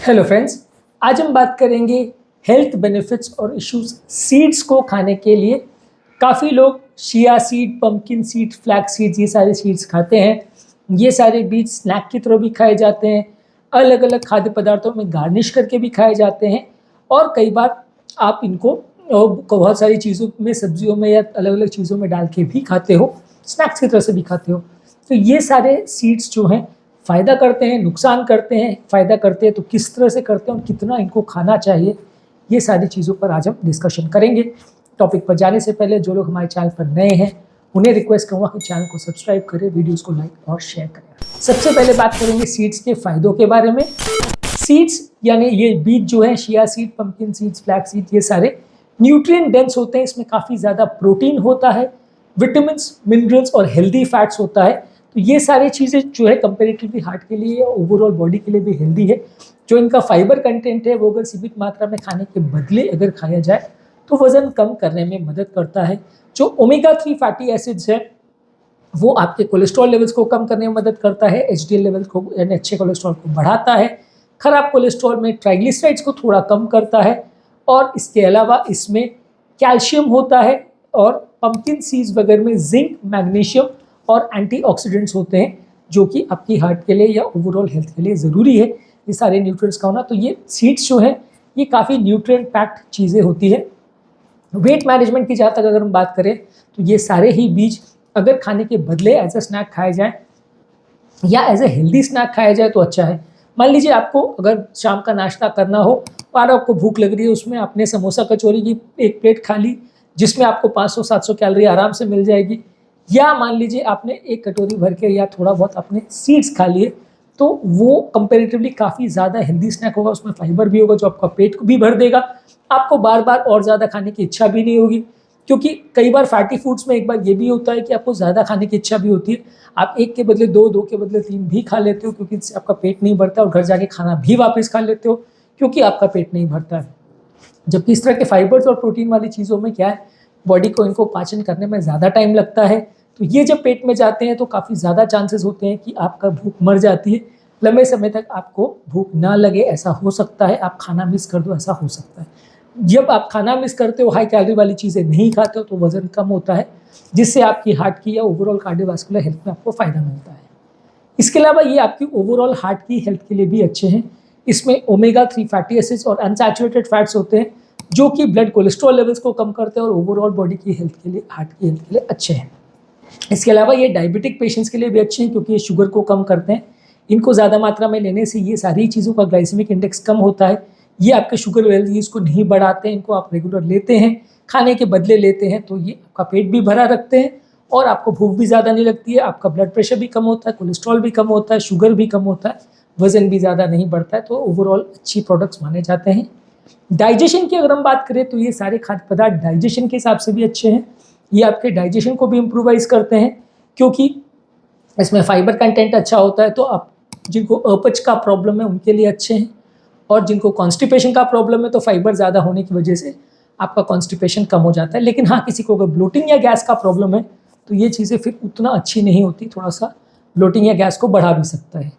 Hello friends, आज हम बात करेंगे हेल्थ बेनिफिट्स और इश्यूज सीड्स को खाने के लिए। काफ़ी लोग chia seed, pumpkin seed, flax seeds ये सारे सीड्स खाते हैं। ये सारे बीज स्नैक की तरह भी खाए जाते हैं, अलग अलग खाद्य पदार्थों में गार्निश करके भी खाए जाते हैं और कई बार आप इनको बहुत सारी चीज़ों में, सब्जियों में या अलग अलग चीज़ों में डाल के भी खाते हो, स्नैक्स की तरह से भी खाते हो। तो ये सारे सीड्स जो हैं फ़ायदा करते हैं, नुकसान करते हैं। फ़ायदा करते हैं तो किस तरह से करते हैं और कितना इनको खाना चाहिए, ये सारी चीज़ों पर आज हम डिस्कशन करेंगे। टॉपिक पर जाने से पहले जो लोग हमारे चैनल पर नए हैं उन्हें रिक्वेस्ट करूँगा कि चैनल को सब्सक्राइब करें, वीडियोस को लाइक और शेयर करें। सबसे पहले बात करेंगे सीड्स के फ़ायदों के बारे में। सीड्स यानी ये बीज जो है, chia seed, pumpkin seeds, flax seed, ये सारे न्यूट्रिएंट डेंस होते हैं। इसमें काफ़ी ज़्यादा प्रोटीन होता है, विटामिन, मिनरल्स और हेल्दी फैट्स होता है। तो ये सारी चीज़ें जो है कंपेरेटिवली हार्ट के लिए या ओवरऑल बॉडी के लिए भी हेल्दी है। जो इनका फाइबर कंटेंट है वो अगर सीमित मात्रा में खाने के बदले अगर खाया जाए तो वज़न कम करने में मदद करता है। जो ओमेगा 3 फैटी एसिड्स है वो आपके कोलेस्ट्रॉल लेवल्स को कम करने में मदद करता है, एचडीएल लेवल को यानी अच्छे कोलेस्ट्रॉल को बढ़ाता है, खराब कोलेस्ट्रॉल में ट्राइग्लिसराइड्स को थोड़ा कम करता है और इसके अलावा इसमें कैल्शियम होता है और पंपकिन सीड्स वगैरह में जिंक, मैग्नीशियम और एंटीऑक्सीडेंट्स होते हैं जो कि आपकी हार्ट के लिए या ओवरऑल हेल्थ के लिए ज़रूरी है ये सारे न्यूट्रिएंट्स का होना। तो ये सीड्स जो है ये काफ़ी न्यूट्रिएंट पैक्ड चीज़ें होती है। वेट मैनेजमेंट की जहाँ तक अगर हम बात करें तो ये सारे ही बीज अगर खाने के बदले एज ए स्नैक खाए जाए या एज ए हेल्दी स्नैक खाया जाए तो अच्छा है। मान लीजिए आपको अगर शाम का नाश्ता करना हो और आपको भूख लग रही है, उसमें आपने समोसा कचौरी की एक प्लेट खा ली जिसमें आपको 500-700 कैलोरी आराम से मिल जाएगी, या मान लीजिए आपने एक कटोरी भर के या थोड़ा बहुत आपने सीड्स खा लिए, तो वो कंपैरेटिवली काफ़ी ज़्यादा हेल्दी स्नैक होगा। उसमें फाइबर भी होगा जो आपका पेट को भी भर देगा, आपको बार बार और ज़्यादा खाने की इच्छा भी नहीं होगी। क्योंकि कई बार फैटी फूड्स में एक बार ये भी होता है कि आपको ज़्यादा खाने की इच्छा भी होती है, आप एक के बदले दो, दो के बदले तीन भी खा लेते हो क्योंकि इससे आपका पेट नहीं भरता और घर जाके खाना भी वापस खा लेते हो क्योंकि आपका पेट नहीं भरता है। जबकि इस तरह के फाइबर्स और प्रोटीन वाली चीज़ों में क्या है, बॉडी को इनको पाचन करने में ज़्यादा टाइम लगता है। तो ये जब पेट में जाते हैं तो काफ़ी ज़्यादा चांसेस होते हैं कि आपका भूख मर जाती है, लंबे समय तक आपको भूख ना लगे ऐसा हो सकता है, आप खाना मिस कर दो ऐसा हो सकता है। जब आप खाना मिस करते हो, हाई कैलोरी वाली चीज़ें नहीं खाते हो तो वज़न कम होता है जिससे आपकी हार्ट की या ओवरऑल कार्डियोवास्कुलर हेल्थ में आपको फ़ायदा मिलता है। इसके अलावा ये आपकी ओवरऑल हार्ट की हेल्थ के लिए भी अच्छे हैं। इसमें ओमेगा 3 फैटी एसिड्स और अनसैचुरेटेड फैट्स होते हैं जो कि ब्लड कोलेस्ट्रॉल लेवल्स को कम करते हैं और ओवरऑल बॉडी की हेल्थ के लिए, हार्ट की हेल्थ के लिए अच्छे हैं। इसके अलावा ये डायबिटिक पेशेंट्स के लिए भी अच्छे हैं क्योंकि ये शुगर को कम करते हैं। इनको ज़्यादा मात्रा में लेने से ये सारी चीज़ों का ग्लाइसेमिक इंडेक्स कम होता है। ये आपके शुगर वैल्यूज़ को नहीं बढ़ाते हैं, इनको आप रेगुलर लेते हैं, खाने के बदले लेते हैं तो ये आपका पेट भी भरा रखते हैं और आपको भूख भी ज़्यादा नहीं लगती है, आपका ब्लड प्रेशर भी कम होता है, कोलेस्ट्रॉल भी कम होता है, शुगर भी कम होता है, वज़न भी ज़्यादा नहीं बढ़ता है। तो ओवरऑल अच्छी प्रोडक्ट्स माने जाते हैं। डाइजेशन की अगर हम बात करें तो ये सारे खाद्य पदार्थ डाइजेशन के हिसाब से भी अच्छे हैं। ये आपके डाइजेशन को भी इम्प्रूवाइज़ करते हैं क्योंकि इसमें फाइबर कंटेंट अच्छा होता है। तो आप जिनको अपच का प्रॉब्लम है उनके लिए अच्छे हैं और जिनको कॉन्स्टिपेशन का प्रॉब्लम है तो फाइबर ज़्यादा होने की वजह से आपका कॉन्स्टिपेशन कम हो जाता है। लेकिन हाँ, किसी को अगर ब्लोटिंग या गैस का प्रॉब्लम है तो ये चीज़ें फिर उतना अच्छी नहीं होती, थोड़ा सा ब्लोटिंग या गैस को बढ़ा भी सकता है।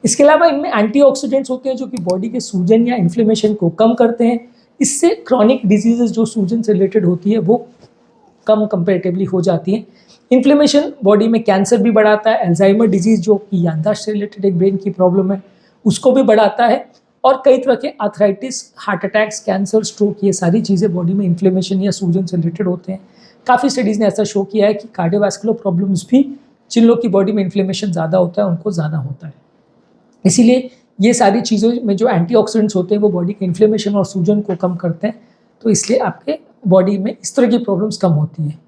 इसके अलावा इनमें एंटीऑक्सीडेंट्स होते हैं जो कि बॉडी के सूजन या इन्फ्लेमेशन को कम करते हैं। इससे क्रॉनिक डिजीजेज जो सूजन से रिलेटेड होती है वो कम कंपेरेटिवली हो जाती हैं। इन्फ्लेमेशन बॉडी में कैंसर भी बढ़ाता है, अल्जाइमर डिजीज़ जो कि याददाश्त से रिलेटेड एक ब्रेन की प्रॉब्लम है उसको भी बढ़ाता है और कई तरह के arthritis, heart attacks, cancer, stroke, ये सारी चीज़ें बॉडी में इन्फ्लेमेशन या सूजन से रिलेटेड होते हैं। काफ़ी स्टडीज़ ने ऐसा शो किया है कि कार्डियोवास्कुलर प्रॉब्लम्स भी जिन लोग की बॉडी में इन्फ्लेमेशन ज़्यादा होता है उनको ज़्यादा होता है। इसीलिए ये सारी चीज़ों में जो एंटीऑक्सीडेंट्स होते हैं वो बॉडी के इन्फ्लेमेशन और सूजन को कम करते हैं, तो इसलिए आपके बॉडी में इस तरह की प्रॉब्लम्स कम होती हैं।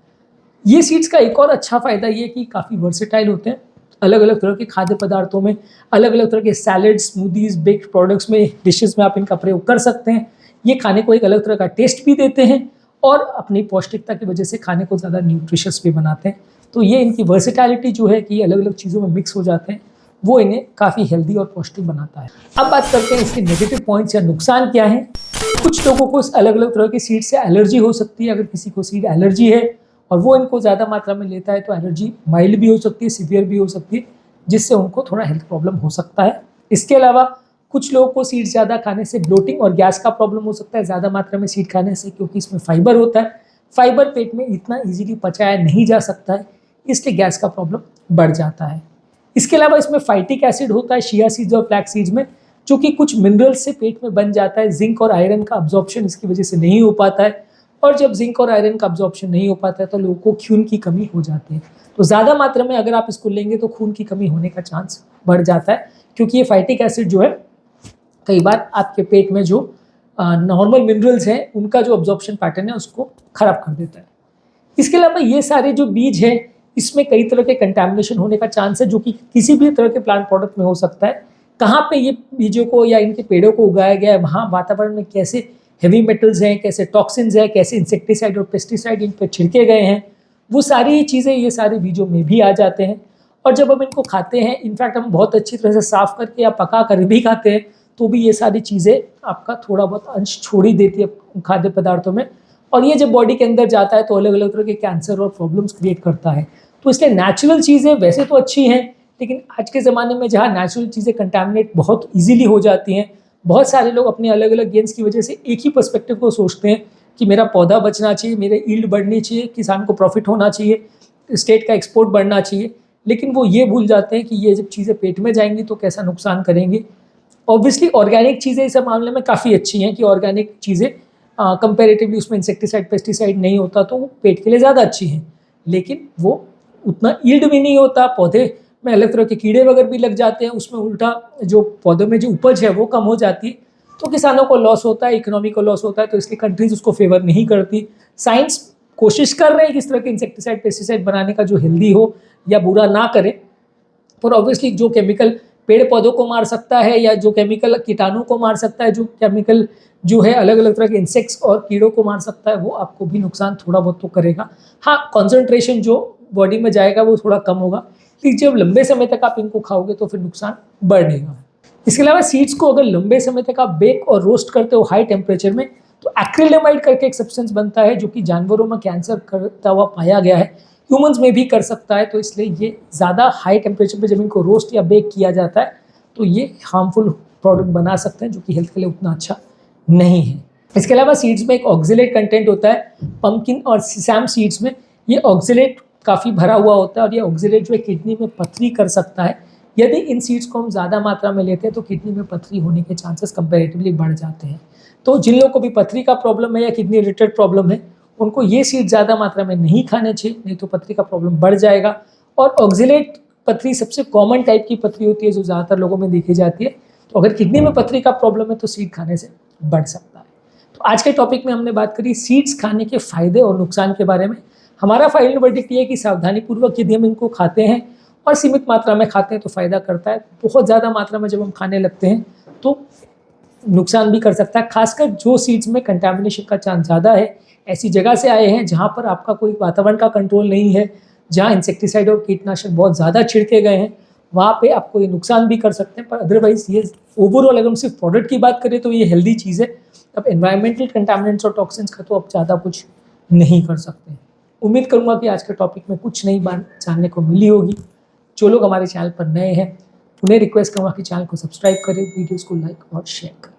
ये सीड्स का एक और अच्छा फ़ायदा ये है कि काफ़ी वर्सेटाइल होते हैं। अलग अलग तरह के खाद्य पदार्थों में, अलग अलग तरह के सैलड, स्मूदीज़, बेक्ड प्रोडक्ट्स में, डिशेस में आप इनका प्रयोग कर सकते हैं। ये खाने को एक अलग तरह का टेस्ट भी देते हैं और अपनी पौष्टिकता की वजह से खाने को ज़्यादा न्यूट्रिशियस भी बनाते हैं। तो ये इनकी वर्सेटैलिटी जो है कि ये अलग अलग चीज़ों में मिक्स हो जाते हैं, वो इन्हें काफ़ी हेल्दी और पौष्टिक बनाता है। अब बात करते हैं इसके नेगेटिव पॉइंट्स या नुकसान क्या हैं। कुछ लोगों को अलग अलग तरह के सीड से एलर्जी हो सकती है। अगर किसी को सीड एलर्जी है और वो इनको ज़्यादा मात्रा में लेता है तो एलर्जी माइल्ड भी हो सकती है, सीवियर भी हो सकती है, जिससे उनको थोड़ा हेल्थ प्रॉब्लम हो सकता है। इसके अलावा कुछ लोगों को सीड्स ज़्यादा खाने से ब्लोटिंग और गैस का प्रॉब्लम हो सकता है ज़्यादा मात्रा में सीड खाने से, क्योंकि इसमें फाइबर होता है। फाइबर पेट में इतना इजीली पचाया नहीं जा सकता है, इसलिए गैस का प्रॉब्लम बढ़ जाता है। इसके अलावा इसमें फाइटिक एसिड होता है चिया सीड्स और फ्लैक्स सीड्स में, जो कि कुछ मिनरल्स से पेट में बन जाता है। जिंक और आयरन का अब्जॉर्प्शन इसकी वजह से नहीं हो पाता है, और जब जिंक और आयरन का अब्जॉर्प्शन नहीं हो पाता है तो लोगों को खून की कमी हो जाती है। तो ज़्यादा मात्रा में अगर आप इसको लेंगे तो खून की कमी होने का चांस बढ़ जाता है, क्योंकि ये फाइटिक एसिड जो है कई बार आपके पेट में जो नॉर्मल मिनरल्स हैं उनका जो अब्जॉर्प्शन पैटर्न है उसको खराब कर देता है। इसके अलावा ये सारे जो बीज हैं इसमें कई तरह के कंटैमिनेशन होने का चांस है, जो कि किसी भी तरह के प्लांट प्रोडक्ट में हो सकता है। कहाँ पे ये बीजों को या इनके पेड़ों को उगाया गया है, वहाँ वातावरण में कैसे हेवी मेटल्स हैं, कैसे टॉक्सिन्स हैं, कैसे इंसेक्टिसाइड और पेस्टिसाइड इन पर छिड़के गए हैं, वो सारी चीज़ें ये सारे बीजों में भी आ जाते हैं। और जब हम इनको खाते हैं, इनफैक्ट हम बहुत अच्छी तरह से साफ करके या पका कर भी खाते हैं, तो भी ये सारी चीज़ें आपका थोड़ा बहुत अंश छोड़ ही देती है खाद्य पदार्थों में, और ये जब बॉडी के अंदर जाता है तो अलग अलग तरह के कैंसर और प्रॉब्लम्स क्रिएट करता है। तो इसलिए नेचुरल चीज़ें वैसे तो अच्छी हैं, लेकिन आज के ज़माने में जहाँ नेचुरल चीज़ें कंटामिनेट बहुत इजीली हो जाती हैं, बहुत सारे लोग अपने अलग अलग गेन्स की वजह से एक ही पर्सपेक्टिव को सोचते हैं कि मेरा पौधा बचना चाहिए, मेरे ईल्ड बढ़नी चाहिए, किसान को प्रॉफिट होना चाहिए, स्टेट का एक्सपोर्ट बढ़ना चाहिए, लेकिन वो ये भूल जाते हैं कि ये जब चीज़ें पेट में जाएंगी तो कैसा नुकसान करेंगे। ऑब्वियसली ऑर्गेनिक चीज़ें इस मामले में काफ़ी अच्छी हैं कि ऑर्गेनिक चीज़ें कंपेरेटिवली उसमें इंसेक्टिसाइड पेस्टिसाइड नहीं होता तो वो पेट के लिए ज़्यादा अच्छी हैं, लेकिन वो उतना ईल्ड भी नहीं होता, पौधे में अलग तरह के कीड़े वगैरह भी लग जाते हैं, उसमें उल्टा जो पौधों में जो उपज है वो कम हो जाती है, तो किसानों को लॉस होता है, इकोनॉमी को लॉस होता है, तो इसलिए कंट्रीज उसको फेवर नहीं करती। साइंस कोशिश कर रहे हैं कि इस तरह के इंसेक्टिसाइड पेस्टिसाइड बनाने का जो हेल्दी हो या बुरा ना करे, पर ऑब्वियसली जो केमिकल पेड़ पौधों को मार सकता है या जो केमिकल कीटाणु को मार सकता है, जो केमिकल जो है अलग अलग तरह के इंसेक्ट्स और कीड़ों को मार सकता है, वो आपको भी नुकसान थोड़ा बहुत तो करेगा। हाँ, कॉन्सेंट्रेशन जो बॉडी में जाएगा वो थोड़ा कम होगा, लेकिन जब लंबे समय तक आप इनको खाओगे तो फिर नुकसान बढ़ेगा। इसके अलावा सीड्स को अगर लंबे समय तक आप बेक और रोस्ट करते हो हाई टेम्परेचर में, तो एक्रिलेमाइड करके एक सब्सटेंस बनता है जो कि जानवरों में कैंसर करता हुआ पाया गया है, ह्यूमंस में भी कर सकता है। तो इसलिए ये ज़्यादा हाई टेम्परेचर पे जब इनको रोस्ट या बेक किया जाता है तो ये हार्मफुल प्रोडक्ट बना सकते हैं, जो कि हेल्थ के लिए उतना अच्छा नहीं है। इसके अलावा सीड्स में एक ऑक्जेलेट कंटेंट होता है, पंपकिन और सिसैम सीड्स में ये ऑक्जेलेट काफ़ी भरा हुआ होता है, और ये ऑक्जेलेट जो है किडनी में पथरी कर सकता है। यदि इन सीड्स को हम ज़्यादा मात्रा में लेते हैं तो किडनी में पथरी होने के चांसेस कंपैरेटिवली बढ़ जाते हैं। तो जिन लोगों को भी पथरी का प्रॉब्लम है या किडनी रिलेटेड प्रॉब्लम है, उनको ये सीड ज़्यादा मात्रा में नहीं खाने चाहिए, नहीं तो पथरी का प्रॉब्लम बढ़ जाएगा। और ऑक्जेलेट पथरी सबसे कॉमन टाइप की पथरी होती है जो ज़्यादातर लोगों में देखी जाती है, तो अगर किडनी में पथरी का प्रॉब्लम है तो सीड खाने से बढ़ सकता है। तो आज के टॉपिक में हमने बात करी सीड्स खाने के फ़ायदे और नुकसान के बारे में। हमारा फाइनल वर्डिक्ट ये है कि सावधानीपूर्वक यदि हम इनको खाते हैं और सीमित मात्रा में खाते हैं तो फ़ायदा करता है, बहुत ज़्यादा मात्रा में जब हम खाने लगते हैं तो नुकसान भी कर सकता है, खासकर जो सीड्स में कंटैमिनेशन का चांस ज़्यादा है, ऐसी जगह से आए हैं जहाँ पर आपका कोई वातावरण का कंट्रोल नहीं है, जहाँ इंसेक्टिसाइड और कीटनाशक बहुत ज़्यादा छिड़के गए हैं, वहाँ पे आपको ये नुकसान भी कर सकते हैं। पर अदरवाइज ये ओवरऑल अगर हम सिर्फ प्रोडक्ट की बात करें तो ये हेल्दी चीज़ है। अब एनवायरमेंटल कंटामिनेंट्स और टॉक्सिन्स का तो अब ज़्यादा कुछ नहीं कर सकते। उम्मीद करूँगा कि आज के टॉपिक में कुछ नई बात जानने को मिली होगी। जो लोग हमारे चैनल पर नए हैं उन्हें रिक्वेस्ट करूँगा कि चैनल को सब्सक्राइब करें, वीडियोज़ को लाइक और शेयर करें।